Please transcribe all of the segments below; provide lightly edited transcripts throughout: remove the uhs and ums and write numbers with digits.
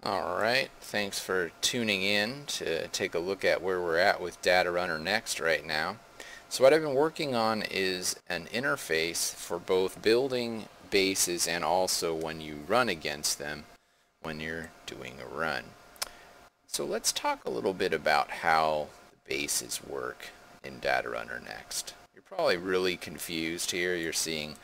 Alright, thanks for tuning in to take a look at where we're at with datarunr next right now. So what I've been working on is an interface for both building bases and also when you run against them when you're doing a run. So let's talk a little bit about how the bases work in datarunr next. You're probably really confused here. You're seeing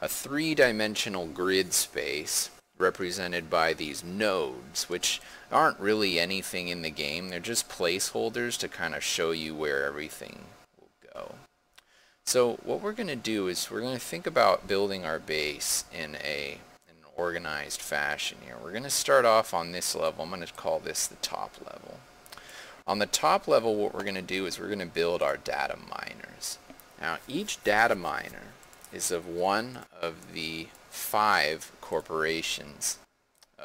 a three-dimensional grid space represented by these nodes, which aren't really anything in the game. They're just placeholders to kind of show you where everything will go. So what we're going to do is we're going to think about building our base in an organized fashion here. We're going to start off on this level. I'm going to call this the top level. On the top level, what we're going to do is we're going to build our data miners. Now, each data miner is of one of the 5 corporations.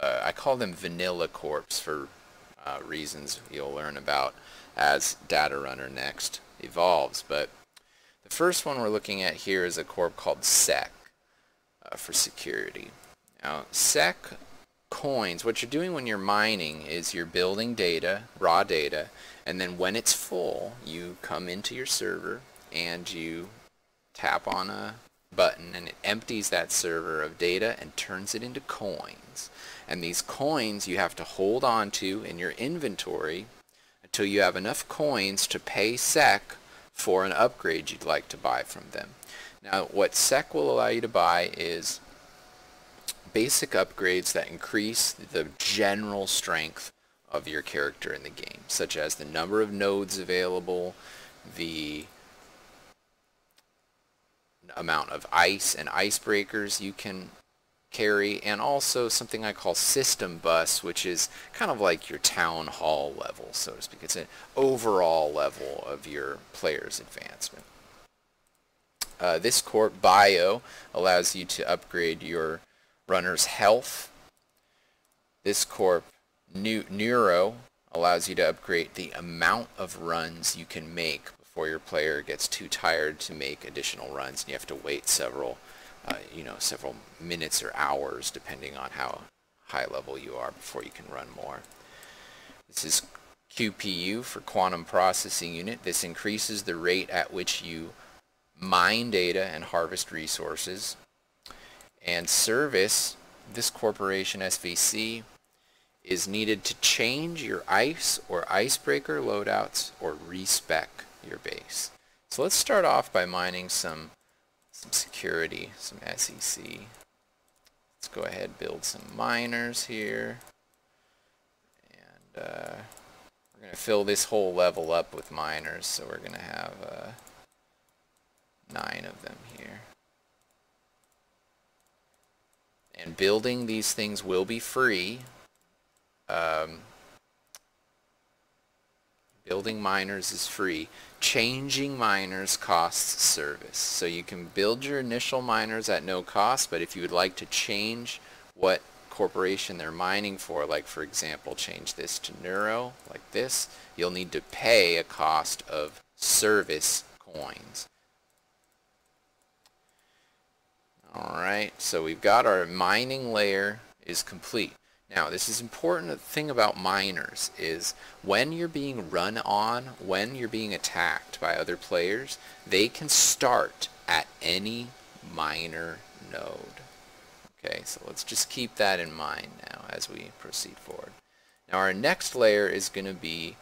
I call them vanilla corps for reasons you'll learn about as datarunr next evolves. But the first one we're looking at here is a corp called sec for security. Now, sec coins, what you're doing when you're mining is you're building data, raw data, and then when it's full, you come into your server and you tap on a button and it empties that server of data and turns it into coins. And these coins you have to hold on to in your inventory until you have enough coins to pay sec for an upgrade you'd like to buy from them. Now, what sec will allow you to buy is basic upgrades that increase the general strength of your character in the game, such as the number of nodes available, the amount of ice and icebreakers you can carry, and also something I call system bus, which is kind of like your town hall level, so to speak. It's an overall level of your player's advancement. This corp bio allows you to upgrade your runner's health. This corp neuro allows you to upgrade the amount of runs you can make before your player gets too tired to make additional runs and you have to wait several minutes or hours depending on how high level you are before you can run more. This is QPU for quantum processing unit. This increases the rate at which you mine data and harvest resources. And service, this corporation SVC is needed to change your ice or icebreaker loadouts or respec your base. So let's start off by mining some security, some SEC. Let's go ahead and build some miners here. And we're going to fill this whole level up with miners, so we're going to have 9 of them here. And building these things will be free. Building miners is free. Changing miners costs service. So you can build your initial miners at no cost, but if you would like to change what corporation they're mining for, like for example change this to neuro, like this, you'll need to pay a cost of service coins. Alright, so we've got our mining layer is complete. Now, this is important. The thing about miners is when you're being run on, when you're being attacked by other players, they can start at any miner node. Okay, so let's just keep that in mind now as we proceed forward. Now, our next layer is going to be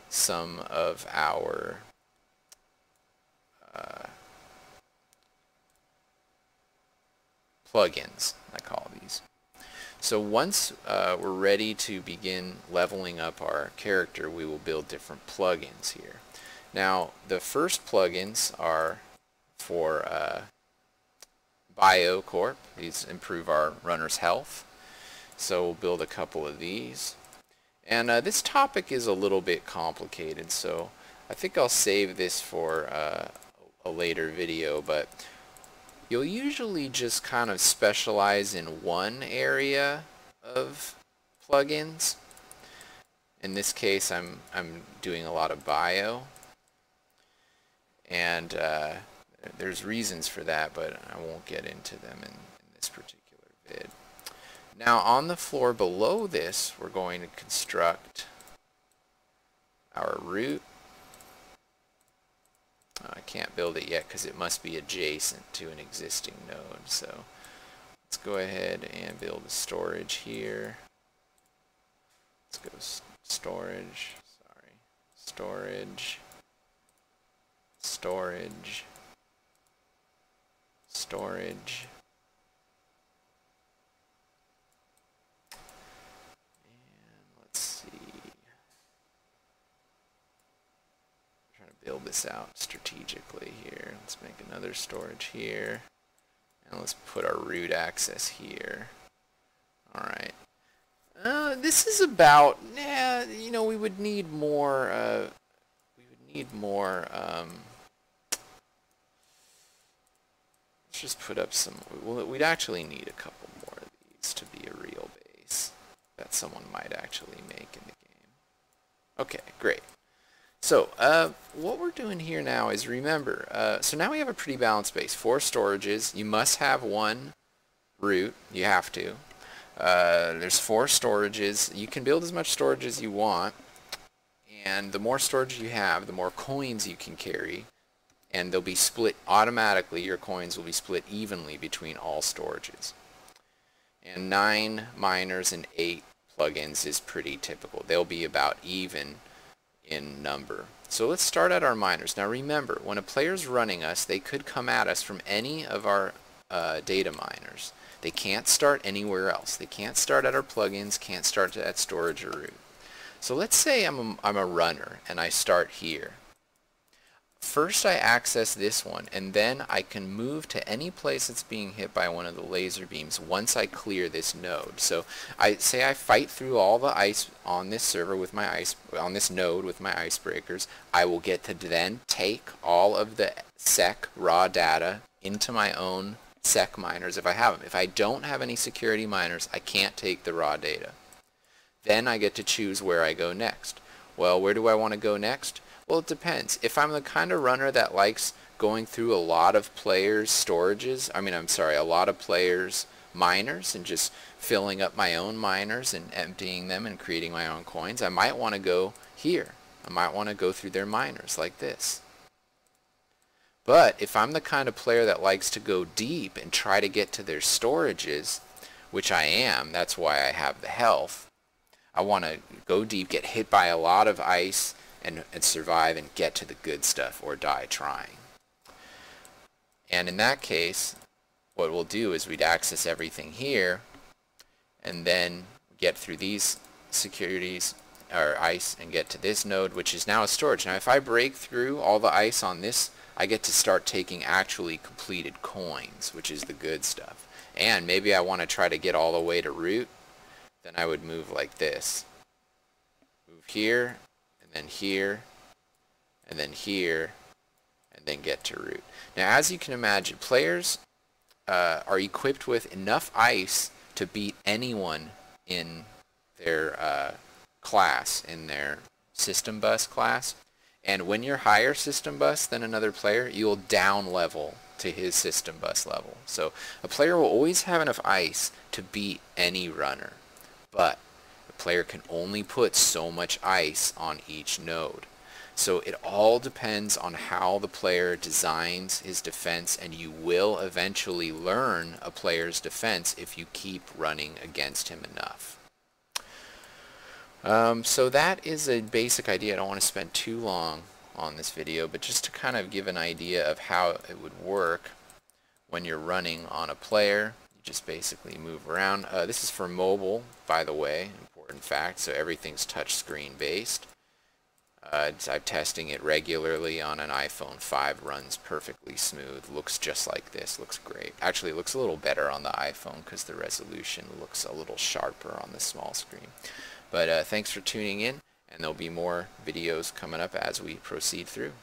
some of our plugins, I call these. So once we're ready to begin leveling up our character, we will build different plugins here. Now, the first plugins are for BioCorp. These improve our runner's health. So we'll build a couple of these. And this topic is a little bit complicated, so I think I'll save this for a later video, but you'll usually just kind of specialize in one area of plugins. In this case, I'm doing a lot of bio, and there's reasons for that, but I won't get into them in this particular vid. Now on the floor below this, we're going to construct our root. I can't build it yet because it must be adjacent to an existing node. So let's go ahead and build a storage here. Let's go storage, storage, storage, storage. Build this out strategically here. Let's make another storage here, and let's put our root access here. Alright. This is about, you know, we would need more, let's just put up some, we'd actually need a couple more of these to be a real base that someone might actually make in the game. Okay, great. So, what we're doing here now is, remember, so now we have a pretty balanced base. 4 storages. You must have 1 root. You have to. There's 4 storages. You can build as much storage as you want. And the more storage you have, the more coins you can carry. And they'll be split automatically. Your coins will be split evenly between all storages. And 9 miners and 8 plugins is pretty typical. They'll be about even in number. So let's start at our miners. Now remember, when a player's running us, they could come at us from any of our data miners. They can't start anywhere else. They can't start at our plugins, can't start at storage or root. So let's say I'm a runner and I start here. First I access this one, and then I can move to any place that's being hit by one of the laser beams once I clear this node. So I fight through all the ice on this server with my on this node with my icebreakers. I will get to then take all of the sec raw data into my own sec miners if I have them. If I don't have any security miners, I can't take the raw data. Then I get to choose where I go next. Well, where do I want to go next? Well, it depends. If I'm the kind of runner that likes going through a lot of players' storages, a lot of players' miners and just filling up my own miners and emptying them and creating my own coins, I might want to go here. I might want to go through their miners like this. But if I'm the kind of player that likes to go deep and try to get to their storages, which I am, that's why I have the health, I want to go deep, get hit by a lot of ice, and survive and get to the good stuff or die trying. And in that case, what we'll do is we'd access everything here and then get through these securities or ice and get to this node, which is now a storage. Now if I break through all the ice on this, I get to start taking actually completed coins, which is the good stuff. And maybe I want to try to get all the way to root, then I would move like this. Move here, then here, and then here, and then get to root. Now as you can imagine, players are equipped with enough ice to beat anyone in their class, in their system bus class. And when you're higher system bus than another player, you'll down level to his system bus level. So a player will always have enough ice to beat any runner, but the player can only put so much ice on each node. So it all depends on how the player designs his defense, and you will eventually learn a player's defense if you keep running against him enough. So that is a basic idea. I don't want to spend too long on this video, but just to kind of give an idea of how it would work when you're running on a player. You just basically move around. This is for mobile, by the way, important fact, so everything's touchscreen based. I'm testing it regularly on an iPhone 5, runs perfectly smooth, looks just like this, looks great. Actually, it looks a little better on the iPhone because the resolution looks a little sharper on the small screen. But thanks for tuning in, and there'll be more videos coming up as we proceed through.